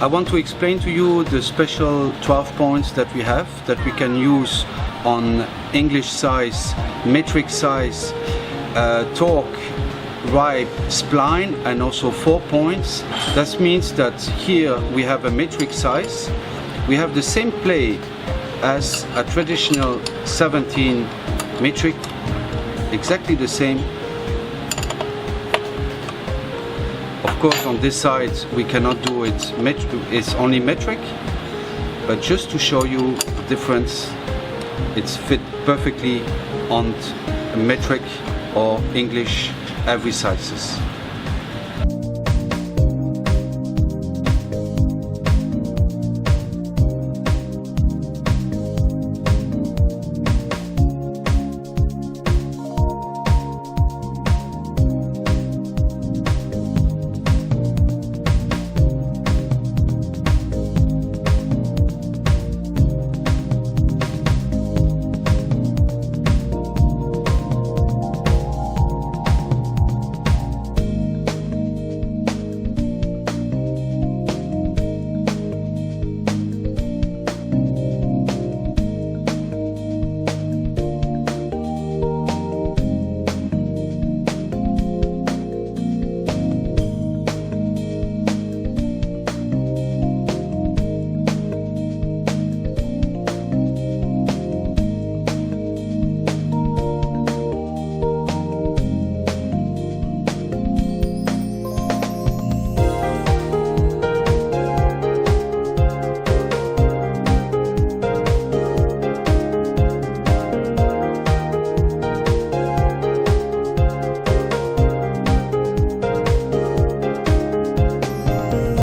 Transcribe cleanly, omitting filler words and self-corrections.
I want to explain to you the special 12 points that we have that we can use on English size, metric size, torque, ribe, spline, and also 4 points. That means that here we have a metric size. We have the same play as a traditional 17 metric, exactly the same. Of course, on this side we cannot do it, it's only metric, but just to show you the difference, it's fit perfectly on metric or English every sizes.